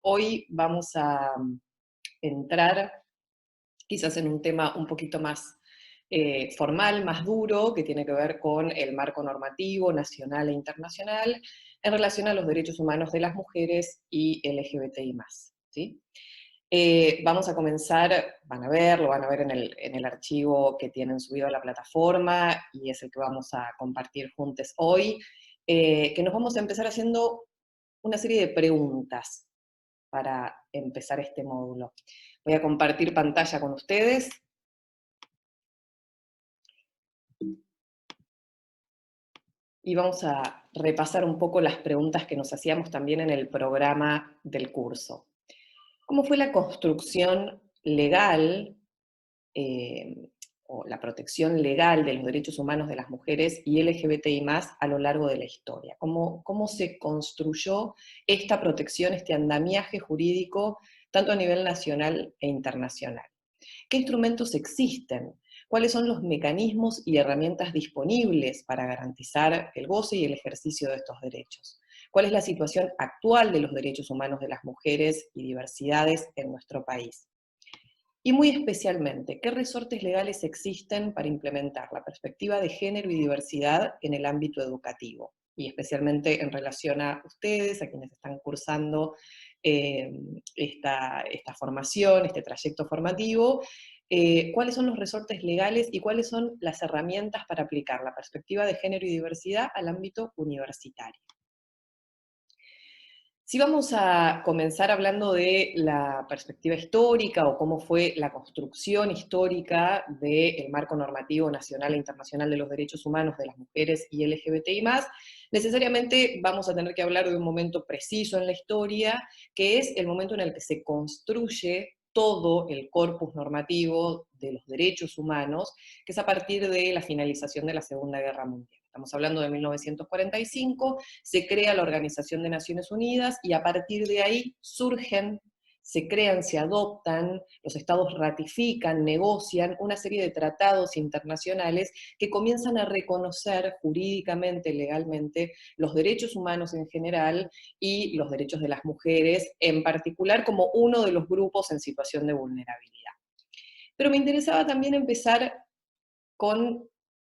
Hoy vamos a entrar quizás en un tema un poquito más formal, más duro, que tiene que ver con el marco normativo nacional e internacional en relación a los derechos humanos de las mujeres y LGBTI+, ¿sí? Vamos a comenzar, lo van a ver en el archivo que tienen subido a la plataforma y es el que vamos a compartir juntos hoy, que nos vamos a empezar haciendo una serie de preguntas para empezar este módulo. Voy a compartir pantalla con ustedes. Y vamos a repasar un poco las preguntas que nos hacíamos también en el programa del curso. ¿Cómo fue la construcción legal o la protección legal de los derechos humanos de las mujeres y LGBTI+ a lo largo de la historia? ¿Cómo se construyó esta protección, este andamiaje jurídico, tanto a nivel nacional e internacional? ¿Qué instrumentos existen? ¿Cuáles son los mecanismos y herramientas disponibles para garantizar el goce y el ejercicio de estos derechos? ¿Cuál es la situación actual de los derechos humanos de las mujeres y diversidades en nuestro país? Y muy especialmente, ¿qué resortes legales existen para implementar la perspectiva de género y diversidad en el ámbito educativo? Y especialmente en relación a ustedes, a quienes están cursando esta formación, este trayecto formativo, ¿cuáles son los resortes legales y cuáles son las herramientas para aplicar la perspectiva de género y diversidad al ámbito universitario? Si vamos a comenzar hablando de la perspectiva histórica o cómo fue la construcción histórica del marco normativo nacional e internacional de los derechos humanos de las mujeres y LGBTI+, necesariamente vamos a tener que hablar de un momento preciso en la historia, que es el momento en el que se construye todo el corpus normativo de los derechos humanos, que es a partir de la finalización de la Segunda Guerra Mundial. Estamos hablando de 1945, se crea la Organización de Naciones Unidas y a partir de ahí surgen, se crean, se adoptan, los estados ratifican, negocian una serie de tratados internacionales que comienzan a reconocer jurídicamente, legalmente, los derechos humanos en general y los derechos de las mujeres en particular como uno de los grupos en situación de vulnerabilidad. Pero me interesaba también empezar con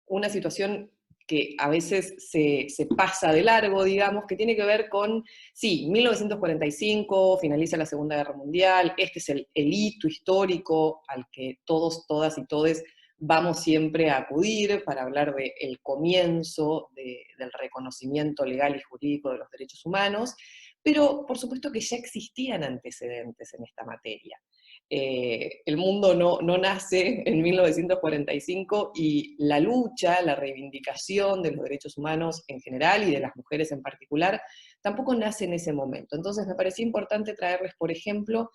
una situación que a veces se pasa de largo, digamos, que tiene que ver con, sí, 1945, finaliza la Segunda Guerra Mundial, este es el hito histórico al que todos, todas y todes vamos siempre a acudir para hablar del comienzo del reconocimiento legal y jurídico de los derechos humanos, pero por supuesto que ya existían antecedentes en esta materia. El mundo no nace en 1945 y la lucha, la reivindicación de los derechos humanos en general y de las mujeres en particular, tampoco nace en ese momento. Entonces me parecía importante traerles, por ejemplo,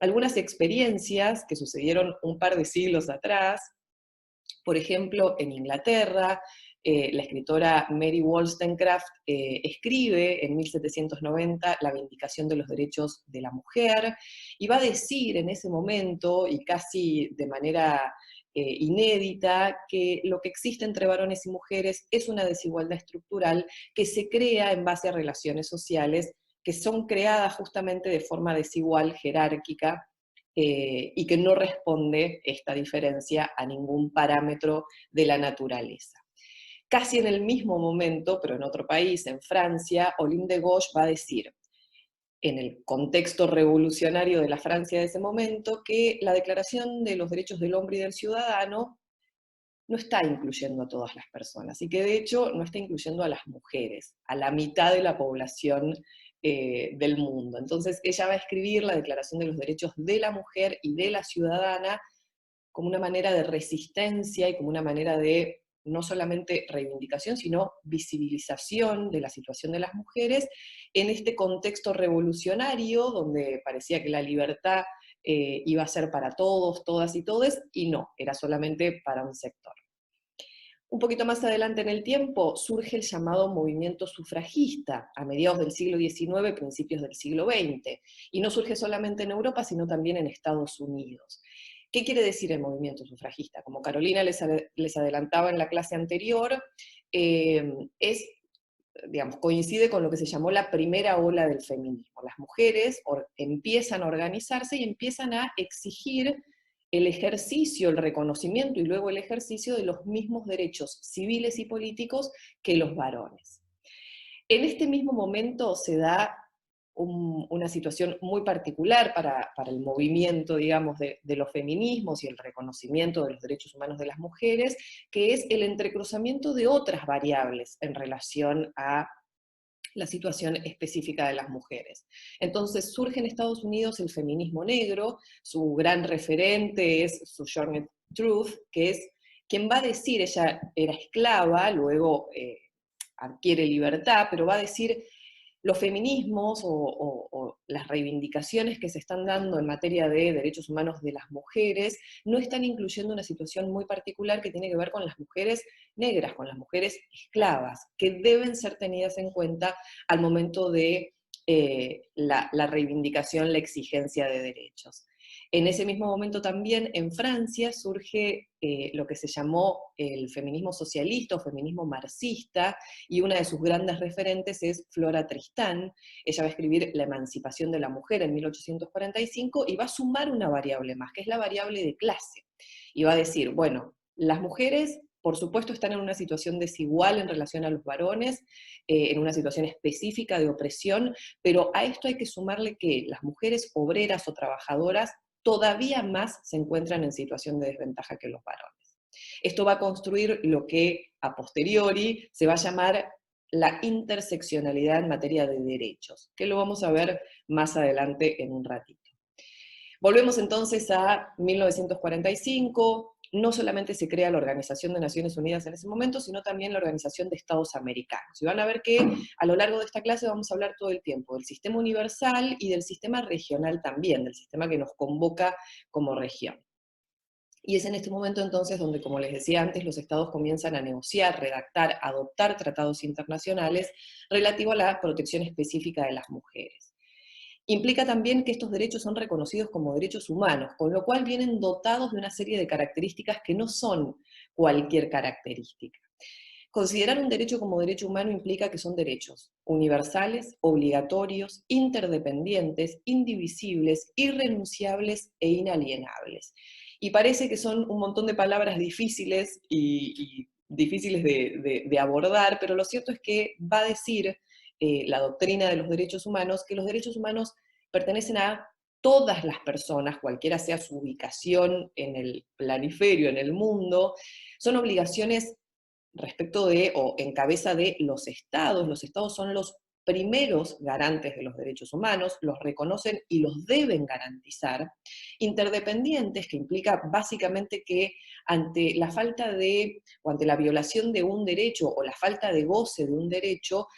algunas experiencias que sucedieron un par de siglos atrás, por ejemplo, en Inglaterra, la escritora Mary Wollstonecraft escribe en 1790 La Vindicación de los Derechos de la Mujer, y va a decir en ese momento, y casi de manera inédita, que lo que existe entre varones y mujeres es una desigualdad estructural que se crea en base a relaciones sociales que son creadas justamente de forma desigual, jerárquica, y que no responde esta diferencia a ningún parámetro de la naturaleza. Casi en el mismo momento, pero en otro país, en Francia, Olympe de Gouges va a decir, en el contexto revolucionario de la Francia de ese momento, que la Declaración de los Derechos del Hombre y del Ciudadano no está incluyendo a todas las personas, y que de hecho no está incluyendo a las mujeres, a la mitad de la población del mundo. Entonces ella va a escribir la Declaración de los Derechos de la Mujer y de la Ciudadana como una manera de resistencia y como una manera de no solamente reivindicación, sino visibilización de la situación de las mujeres en este contexto revolucionario donde parecía que la libertad iba a ser para todos, todas y todes, y no, era solamente para un sector. Un poquito más adelante en el tiempo surge el llamado movimiento sufragista, a mediados del siglo XIX, principios del siglo XX, y no surge solamente en Europa, sino también en Estados Unidos. ¿Qué quiere decir el movimiento sufragista? Como Carolina les adelantaba en la clase anterior, es digamos, coincide con lo que se llamó la primera ola del feminismo. Las mujeres empiezan a organizarse y empiezan a exigir el ejercicio, el reconocimiento y luego el ejercicio de los mismos derechos civiles y políticos que los varones. En este mismo momento se da una situación muy particular para el movimiento, digamos, de los feminismos y el reconocimiento de los derechos humanos de las mujeres, que es el entrecruzamiento de otras variables en relación a la situación específica de las mujeres. Entonces surge en Estados Unidos el feminismo negro, su gran referente es Sojourner Truth, que es quien va a decir, ella era esclava, luego adquiere libertad, pero va a decir los feminismos o las reivindicaciones que se están dando en materia de derechos humanos de las mujeres no están incluyendo una situación muy particular que tiene que ver con las mujeres negras, con las mujeres esclavas, que deben ser tenidas en cuenta al momento de la reivindicación, la exigencia de derechos. En ese mismo momento también en Francia surge lo que se llamó el feminismo socialista o feminismo marxista, y una de sus grandes referentes es Flora Tristán. Ella va a escribir La emancipación de la mujer en 1845 y va a sumar una variable más, que es la variable de clase. Y va a decir, bueno, las mujeres por supuesto están en una situación desigual en relación a los varones, en una situación específica de opresión, pero a esto hay que sumarle que las mujeres obreras o trabajadoras todavía más se encuentran en situación de desventaja que los varones. Esto va a construir lo que a posteriori se va a llamar la interseccionalidad en materia de derechos, que lo vamos a ver más adelante en un ratito. Volvemos entonces a 1945, no solamente se crea la Organización de Naciones Unidas en ese momento, sino también la Organización de Estados Americanos. Y van a ver que a lo largo de esta clase vamos a hablar todo el tiempo del sistema universal y del sistema regional también, del sistema que nos convoca como región. Y es en este momento entonces donde, como les decía antes, los estados comienzan a negociar, redactar, adoptar tratados internacionales relativos a la protección específica de las mujeres. Implica también que estos derechos son reconocidos como derechos humanos, con lo cual vienen dotados de una serie de características que no son cualquier característica. Considerar un derecho como derecho humano implica que son derechos universales, obligatorios, interdependientes, indivisibles, irrenunciables e inalienables. Y parece que son un montón de palabras difíciles y difíciles de abordar, pero lo cierto es que va a decir la doctrina de los derechos humanos que los derechos humanos pertenecen a todas las personas, cualquiera sea su ubicación en el planiferio, en el mundo, son obligaciones respecto de, o en cabeza de los estados son los primeros garantes de los derechos humanos, los reconocen y los deben garantizar, interdependientes, que implica básicamente que ante la falta de, o ante la violación de un derecho, o la falta de goce de un derecho,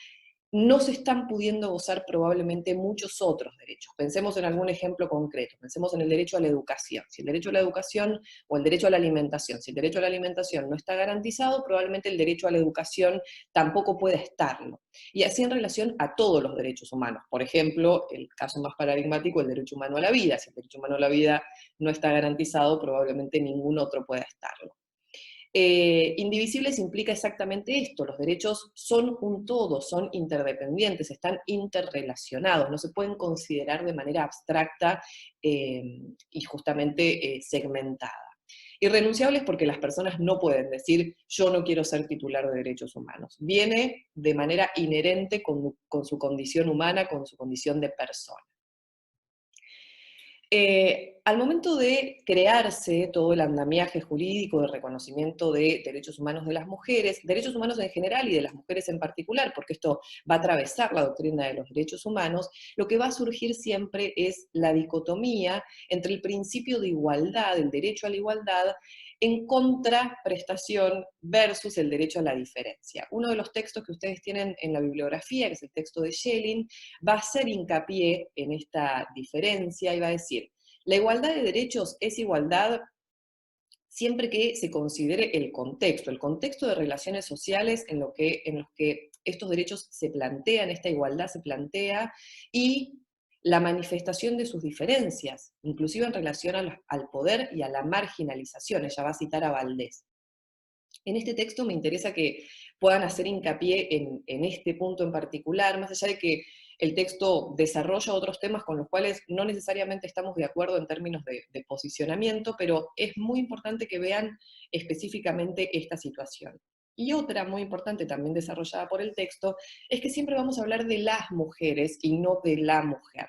no se están pudiendo gozar probablemente muchos otros derechos. Pensemos en algún ejemplo concreto, pensemos en el derecho a la educación. Si el derecho a la educación o el derecho a la alimentación, si el derecho a la alimentación no está garantizado, probablemente el derecho a la educación tampoco pueda estarlo. Y así en relación a todos los derechos humanos. Por ejemplo, el caso más paradigmático, el derecho humano a la vida. Si el derecho humano a la vida no está garantizado, probablemente ningún otro pueda estarlo. Indivisibles implica exactamente esto, los derechos son un todo, son interdependientes, están interrelacionados, no se pueden considerar de manera abstracta y justamente segmentada. Irrenunciables porque las personas no pueden decir yo no quiero ser titular de derechos humanos. Viene de manera inherente con su condición humana, con su condición de persona. Al momento de crearse todo el andamiaje jurídico de reconocimiento de derechos humanos de las mujeres, derechos humanos en general y de las mujeres en particular, porque esto va a atravesar la doctrina de los derechos humanos, lo que va a surgir siempre es la dicotomía entre el principio de igualdad, el derecho a la igualdad, en contraprestación versus el derecho a la diferencia. Uno de los textos que ustedes tienen en la bibliografía, que es el texto de Schelling, va a hacer hincapié en esta diferencia y va a decir, la igualdad de derechos es igualdad siempre que se considere el contexto de relaciones sociales en los que estos derechos se plantean, esta igualdad se plantea, y la manifestación de sus diferencias, inclusive en relación al poder y a la marginalización. Ella va a citar a Valdés. En este texto me interesa que puedan hacer hincapié en este punto en particular, más allá de que el texto desarrolla otros temas con los cuales no necesariamente estamos de acuerdo en términos de posicionamiento, pero es muy importante que vean específicamente esta situación. Y otra muy importante también desarrollada por el texto es que siempre vamos a hablar de las mujeres y no de la mujer.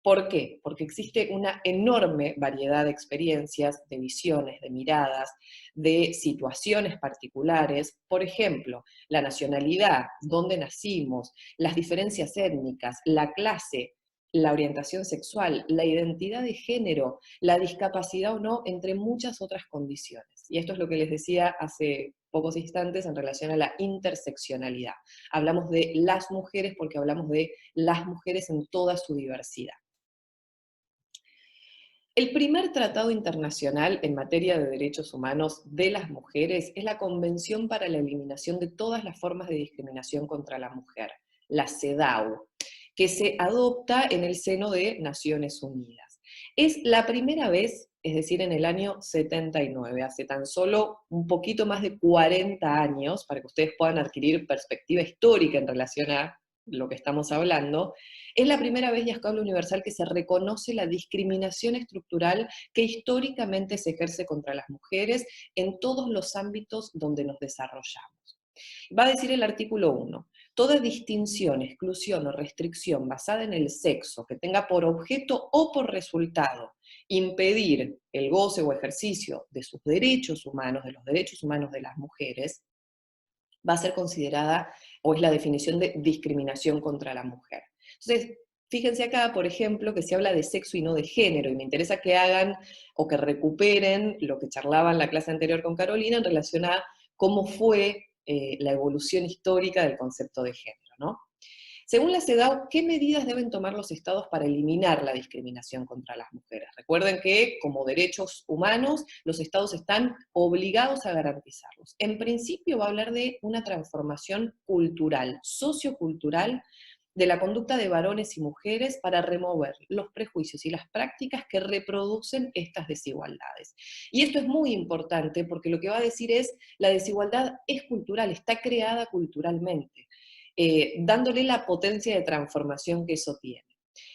¿Por qué? Porque existe una enorme variedad de experiencias, de visiones, de miradas, de situaciones particulares. Por ejemplo, la nacionalidad, dónde nacimos, las diferencias étnicas, la clase, la orientación sexual, la identidad de género, la discapacidad o no, entre muchas otras condiciones. Y esto es lo que les decía hace pocos instantes en relación a la interseccionalidad. Hablamos de las mujeres porque hablamos de las mujeres en toda su diversidad. El primer tratado internacional en materia de derechos humanos de las mujeres es la Convención para la Eliminación de todas las formas de discriminación contra la mujer, la CEDAW, que se adopta en el seno de Naciones Unidas. Es la primera vez, es decir, en el año 79, hace tan solo un poquito más de 40 años, para que ustedes puedan adquirir perspectiva histórica en relación a lo que estamos hablando, es la primera vez y a escala universal que se reconoce la discriminación estructural que históricamente se ejerce contra las mujeres en todos los ámbitos donde nos desarrollamos. Va a decir el artículo 1, toda distinción, exclusión o restricción basada en el sexo que tenga por objeto o por resultado impedir el goce o ejercicio de sus derechos humanos, de los derechos humanos de las mujeres, va a ser considerada, o es la definición de discriminación contra la mujer. Entonces, fíjense acá, por ejemplo, que se habla de sexo y no de género, y me interesa que hagan o que recuperen lo que charlaba en la clase anterior con Carolina en relación a cómo fue la evolución histórica del concepto de género, ¿no? Según la CEDAW, ¿qué medidas deben tomar los estados para eliminar la discriminación contra las mujeres? Recuerden que, como derechos humanos, los estados están obligados a garantizarlos. En principio va a hablar de una transformación cultural, sociocultural, de la conducta de varones y mujeres para remover los prejuicios y las prácticas que reproducen estas desigualdades. Y esto es muy importante porque lo que va a decir es, la desigualdad es cultural, está creada culturalmente, dándole la potencia de transformación que eso tiene.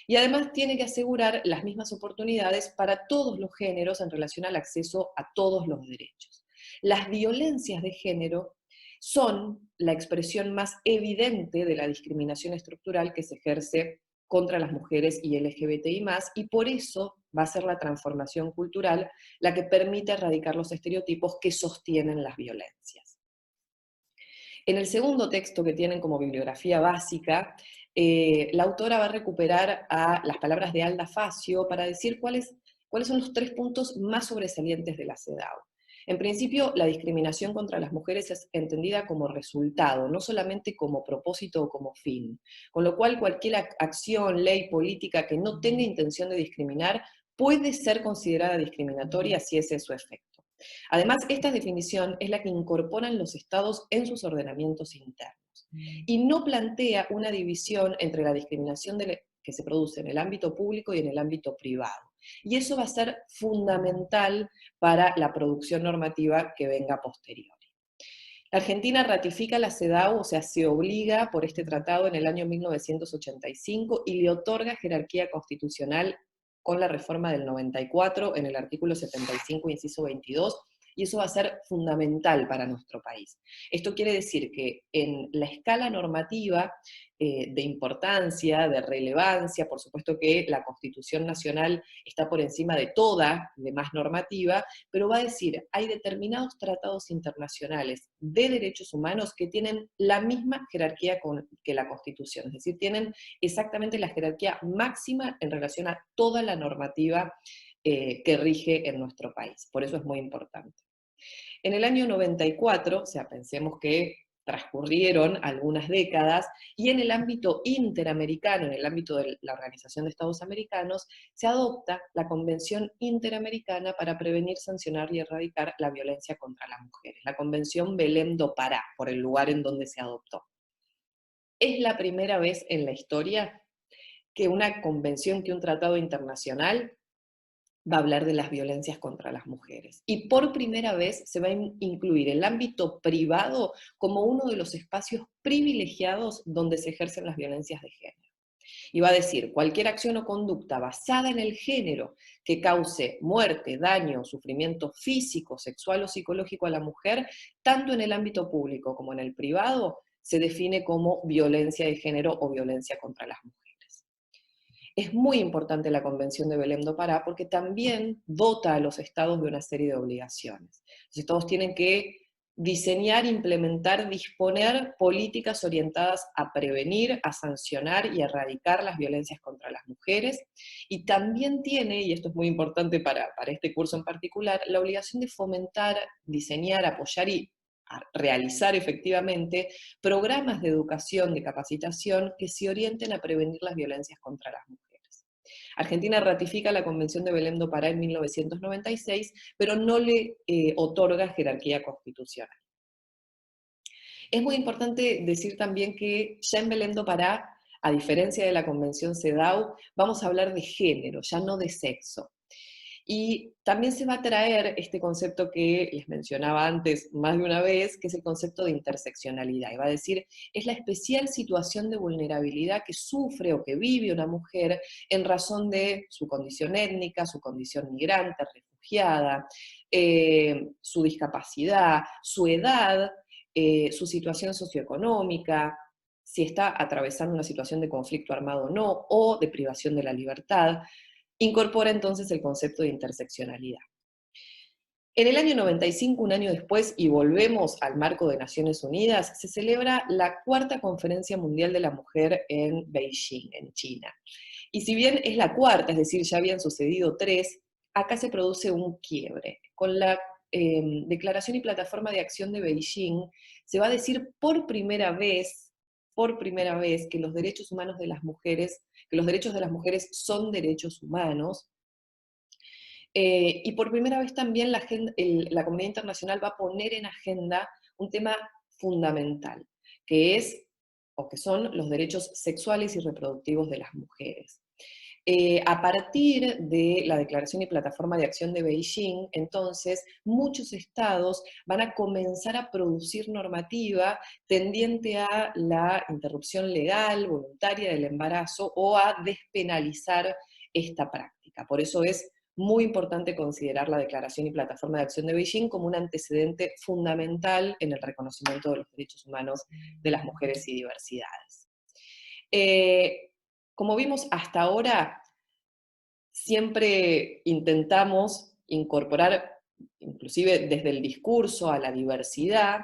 Y además tiene que asegurar las mismas oportunidades para todos los géneros en relación al acceso a todos los derechos. Las violencias de género son la expresión más evidente de la discriminación estructural que se ejerce contra las mujeres y LGBTI+, y por eso va a ser la transformación cultural la que permite erradicar los estereotipos que sostienen las violencias. En el segundo texto que tienen como bibliografía básica, la autora va a recuperar a las palabras de Alda Facio para decir cuáles son los 3 puntos más sobresalientes de la CEDAW. En principio, la discriminación contra las mujeres es entendida como resultado, no solamente como propósito o como fin, con lo cual cualquier acción, ley, política que no tenga intención de discriminar puede ser considerada discriminatoria si ese es su efecto. Además, esta definición es la que incorporan los estados en sus ordenamientos internos y no plantea una división entre la discriminación que se produce en el ámbito público y en el ámbito privado. Y eso va a ser fundamental para la producción normativa que venga posterior. La Argentina ratifica la CEDAW, o sea, se obliga por este tratado en el año 1985 y le otorga jerarquía constitucional con la reforma del 94 en el artículo 75, inciso 22, y eso va a ser fundamental para nuestro país. Esto quiere decir que en la escala normativa de importancia, de relevancia, por supuesto que la Constitución Nacional está por encima de toda demás normativa, pero va a decir, hay determinados tratados internacionales de derechos humanos que tienen la misma jerarquía que la Constitución, es decir, tienen exactamente la jerarquía máxima en relación a toda la normativa que rige en nuestro país. Por eso es muy importante. En el año 94, o sea, pensemos que transcurrieron algunas décadas, y en el ámbito interamericano, en el ámbito de la Organización de Estados Americanos, se adopta la Convención Interamericana para prevenir, sancionar y erradicar la violencia contra las mujeres, la Convención Belém do Pará, por el lugar en donde se adoptó. Es la primera vez en la historia que una convención, que un tratado internacional va a hablar de las violencias contra las mujeres. Y por primera vez se va a incluir el ámbito privado como uno de los espacios privilegiados donde se ejercen las violencias de género. Y va a decir, cualquier acción o conducta basada en el género que cause muerte, daño, sufrimiento físico, sexual o psicológico a la mujer, tanto en el ámbito público como en el privado, se define como violencia de género o violencia contra las mujeres. Es muy importante la Convención de Belém do Pará porque también dota a los estados de una serie de obligaciones. Los estados tienen que diseñar, implementar, disponer políticas orientadas a prevenir, a sancionar y a erradicar las violencias contra las mujeres, y también tiene, y esto es muy importante para este curso en particular, la obligación de fomentar, diseñar, apoyar y a realizar efectivamente programas de educación, de capacitación que se orienten a prevenir las violencias contra las mujeres. Argentina ratifica la Convención de Belém do Pará en 1996, pero no le otorga jerarquía constitucional. Es muy importante decir también que ya en Belém do Pará, a diferencia de la Convención CEDAW, vamos a hablar de género, ya no de sexo. Y también se va a traer este concepto que les mencionaba antes más de una vez, que es el concepto de interseccionalidad. Y va a decir, es la especial situación de vulnerabilidad que sufre o que vive una mujer en razón de su condición étnica, su condición migrante, refugiada, su discapacidad, su edad, su situación socioeconómica, si está atravesando una situación de conflicto armado o no, o de privación de la libertad. Incorpora entonces el concepto de interseccionalidad. En el año 95, un año después, y volvemos al marco de Naciones Unidas, se celebra la cuarta Conferencia Mundial de la Mujer en Beijing, en China. Y si bien es la cuarta, es decir, ya habían sucedido 3, acá se produce un quiebre. Con la Declaración y Plataforma de Acción de Beijing, se va a decir por primera vez que los derechos humanos de las mujeres, que los derechos de las mujeres son derechos humanos, y por primera vez también la comunidad internacional va a poner en agenda un tema fundamental, que es, o que son los derechos sexuales y reproductivos de las mujeres. A partir de la Declaración y Plataforma de Acción de Beijing, entonces, muchos estados van a comenzar a producir normativa tendiente a la interrupción legal, voluntaria del embarazo, o a despenalizar esta práctica. Por eso es muy importante considerar la Declaración y Plataforma de Acción de Beijing como un antecedente fundamental en el reconocimiento de los derechos humanos de las mujeres y diversidades. Como vimos hasta ahora, siempre intentamos incorporar, inclusive desde el discurso, a la diversidad,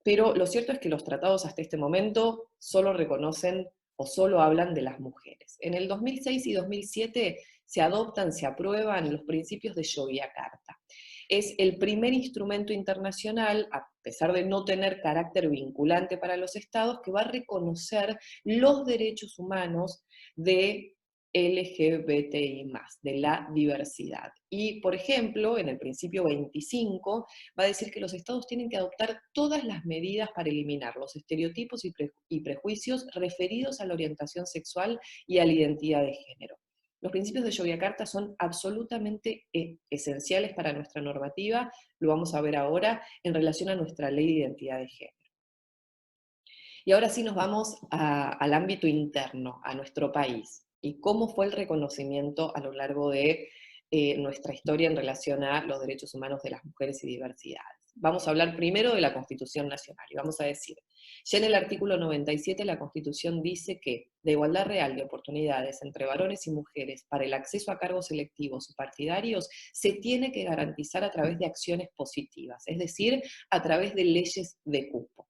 pero lo cierto es que los tratados hasta este momento solo reconocen o solo hablan de las mujeres. En el 2006 y 2007 se adoptan, se aprueban los principios de Yogyakarta. Es el primer instrumento internacional, a pesar de no tener carácter vinculante para los estados, que va a reconocer los derechos humanos de LGBTI+, de la diversidad. Y, por ejemplo, en el principio 25, va a decir que los estados tienen que adoptar todas las medidas para eliminar los estereotipos y prejuicios referidos a la orientación sexual y a la identidad de género. Los principios de Yogyakarta son absolutamente esenciales para nuestra normativa, lo vamos a ver ahora, en relación a nuestra ley de identidad de género. Y ahora sí nos vamos al ámbito interno, a nuestro país, y cómo fue el reconocimiento a lo largo de nuestra historia en relación a los derechos humanos de las mujeres y diversidades. Vamos a hablar primero de la Constitución Nacional, y vamos a decir, ya en el artículo 97 la Constitución dice que de igualdad real de oportunidades entre varones y mujeres para el acceso a cargos selectivos y partidarios se tiene que garantizar a través de acciones positivas, es decir, a través de leyes de cupo.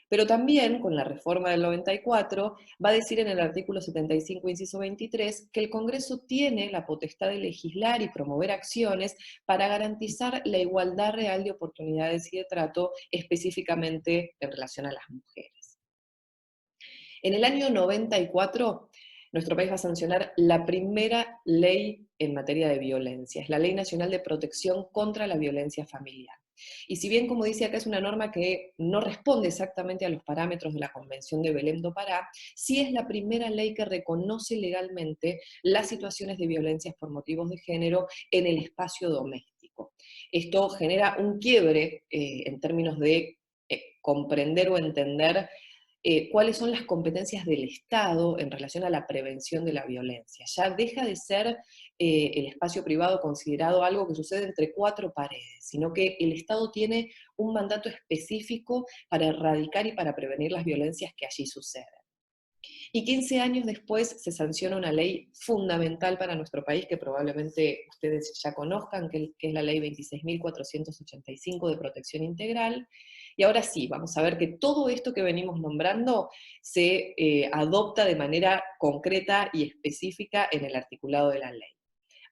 Pero también, con la reforma del 94, va a decir en el artículo 75, inciso 23, que el Congreso tiene la potestad de legislar y promover acciones para garantizar la igualdad real de oportunidades y de trato, específicamente en relación a las mujeres. En el año 94, nuestro país va a sancionar la primera ley en materia de violencia, es la Ley Nacional de Protección contra la Violencia Familiar. Y si bien, como dice acá, es una norma que no responde exactamente a los parámetros de la Convención de Belém do Pará, sí es la primera ley que reconoce legalmente las situaciones de violencias por motivos de género en el espacio doméstico. Esto genera un quiebre en términos de comprender o entender cuáles son las competencias del Estado en relación a la prevención de la violencia. Ya deja de ser el espacio privado considerado algo que sucede entre cuatro paredes, sino que el Estado tiene un mandato específico para erradicar y para prevenir las violencias que allí suceden. Y 15 años después se sanciona una ley fundamental para nuestro país, que probablemente ustedes ya conozcan, que es la ley 26.485 de protección integral. Y ahora sí, vamos a ver que todo esto que venimos nombrando se adopta de manera concreta y específica en el articulado de la ley.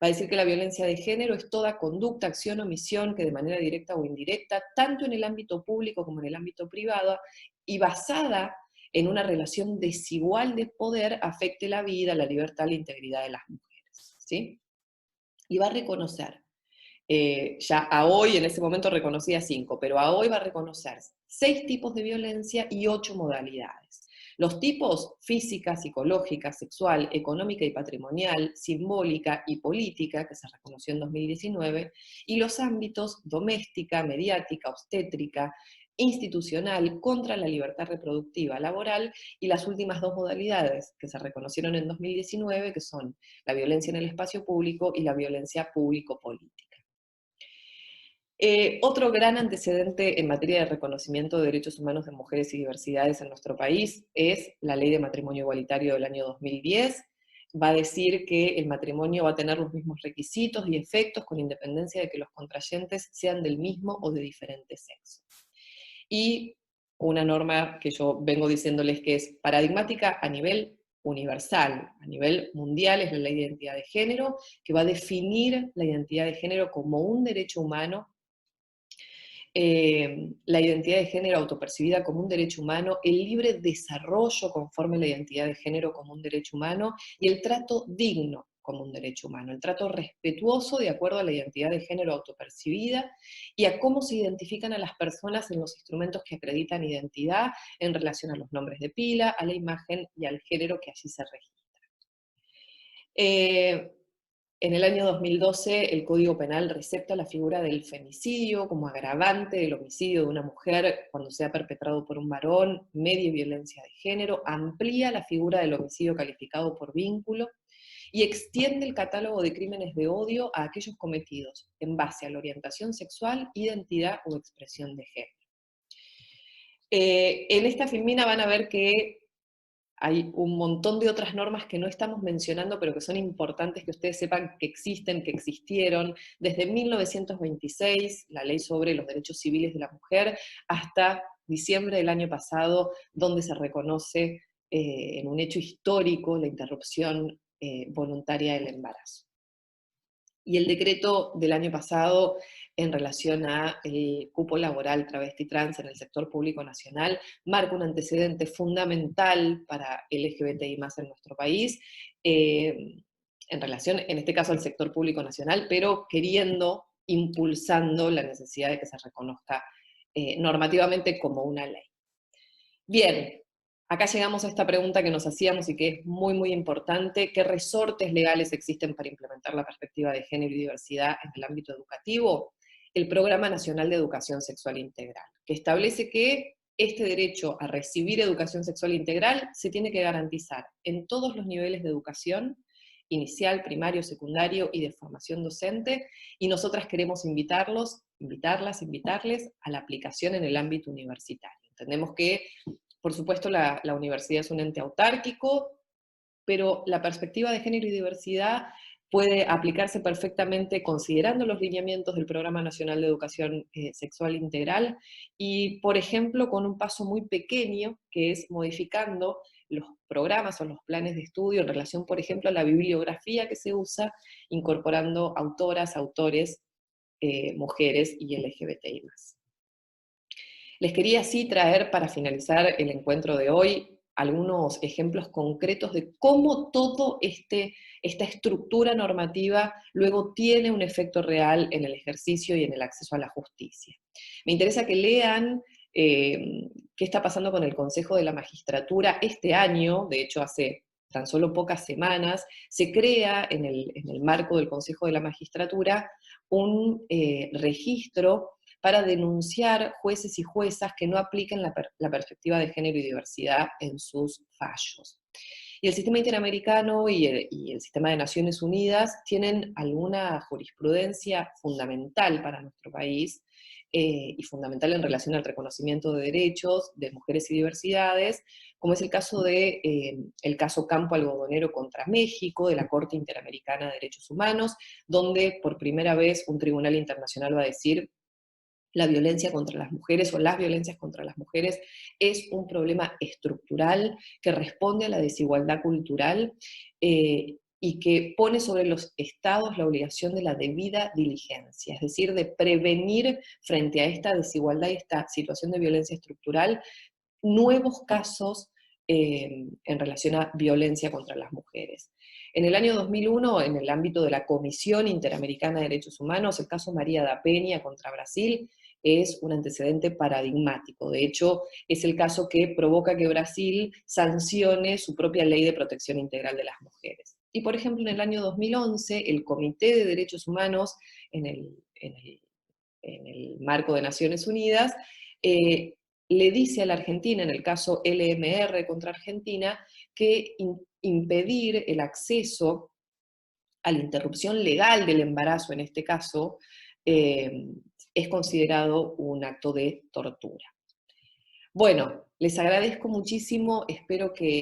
Va a decir que la violencia de género es toda conducta, acción o omisión que de manera directa o indirecta, tanto en el ámbito público como en el ámbito privado, y basada en una relación desigual de poder, afecte la vida, la libertad, la integridad de las mujeres. ¿Sí? Y va a reconocer, ya a hoy, en ese momento reconocía 5, pero a hoy va a reconocer 6 tipos de violencia y 8 modalidades. Los tipos: física, psicológica, sexual, económica y patrimonial, simbólica y política, que se reconoció en 2019, y los ámbitos: doméstica, mediática, obstétrica, institucional, contra la libertad reproductiva, laboral, y las últimas 2 modalidades que se reconocieron en 2019, que son la violencia en el espacio público y la violencia público-política. Otro gran antecedente en materia de reconocimiento de derechos humanos de mujeres y diversidades en nuestro país es la Ley de Matrimonio Igualitario del año 2010. Va a decir que el matrimonio va a tener los mismos requisitos y efectos con independencia de que los contrayentes sean del mismo o de diferente sexo. Y una norma que yo vengo diciéndoles que es paradigmática a nivel universal, a nivel mundial, es la Ley de Identidad de Género, que va a definir la identidad de género como un derecho humano, la identidad de género autopercibida como un derecho humano, el libre desarrollo conforme a la identidad de género como un derecho humano, y el trato digno como un derecho humano, el trato respetuoso de acuerdo a la identidad de género autopercibida y a cómo se identifican a las personas en los instrumentos que acreditan identidad en relación a los nombres de pila, a la imagen y al género que allí se registra. En el año 2012, el Código Penal recepta la figura del femicidio como agravante del homicidio de una mujer cuando sea perpetrado por un varón, media violencia de género, amplía la figura del homicidio calificado por vínculo y extiende el catálogo de crímenes de odio a aquellos cometidos en base a la orientación sexual, identidad o expresión de género. En esta filmina van a ver que hay un montón de otras normas que no estamos mencionando, pero que son importantes que ustedes sepan que existen, que existieron, desde 1926, la ley sobre los derechos civiles de la mujer, hasta diciembre del año pasado, donde se reconoce en un hecho histórico la interrupción voluntaria del embarazo. Y el decreto del año pasado en relación al cupo laboral travesti trans en el sector público nacional marca un antecedente fundamental para LGBTI más en nuestro país, en relación, en este caso, al sector público nacional, pero impulsando la necesidad de que se reconozca normativamente como una ley. Bien, acá llegamos a esta pregunta que nos hacíamos y que es muy, muy importante. ¿Qué resortes legales existen para implementar la perspectiva de género y diversidad en el ámbito educativo? El Programa Nacional de Educación Sexual Integral, que establece que este derecho a recibir educación sexual integral se tiene que garantizar en todos los niveles de educación, inicial, primario, secundario y de formación docente, y nosotras queremos invitarles a la aplicación en el ámbito universitario. Entendemos que, por supuesto, la universidad es un ente autárquico, pero la perspectiva de género y diversidad puede aplicarse perfectamente considerando los lineamientos del Programa Nacional de Educación Sexual Integral y, por ejemplo, con un paso muy pequeño, que es modificando los programas o los planes de estudio en relación, por ejemplo, a la bibliografía que se usa, incorporando autoras, autores, mujeres y LGBTI+. Les quería así traer, para finalizar el encuentro de hoy, algunos ejemplos concretos de cómo todo esta estructura normativa luego tiene un efecto real en el ejercicio y en el acceso a la justicia. Me interesa que lean qué está pasando con el Consejo de la Magistratura este año. De hecho, hace tan solo pocas semanas, se crea en el marco del Consejo de la Magistratura un registro para denunciar jueces y juezas que no apliquen la perspectiva de género y diversidad en sus fallos. Y el sistema interamericano y el sistema de Naciones Unidas tienen alguna jurisprudencia fundamental para nuestro país, y fundamental en relación al reconocimiento de derechos de mujeres y diversidades, como es el caso el caso Campo Algodonero contra México, de la Corte Interamericana de Derechos Humanos, donde por primera vez un tribunal internacional va a decir la violencia contra las mujeres o las violencias contra las mujeres es un problema estructural que responde a la desigualdad cultural, y que pone sobre los estados la obligación de la debida diligencia, es decir, de prevenir frente a esta desigualdad y esta situación de violencia estructural nuevos casos en relación a violencia contra las mujeres. En el año 2001, en el ámbito de la Comisión Interamericana de Derechos Humanos, el caso María da Peña contra Brasil es un antecedente paradigmático. De hecho, es el caso que provoca que Brasil sancione su propia ley de protección integral de las mujeres. Y, por ejemplo, en el año 2011, el Comité de Derechos Humanos, en el marco de Naciones Unidas, le dice a la Argentina, en el caso LMR contra Argentina, que impedir el acceso a la interrupción legal del embarazo, en este caso, es considerado un acto de tortura. Bueno, les agradezco muchísimo, espero que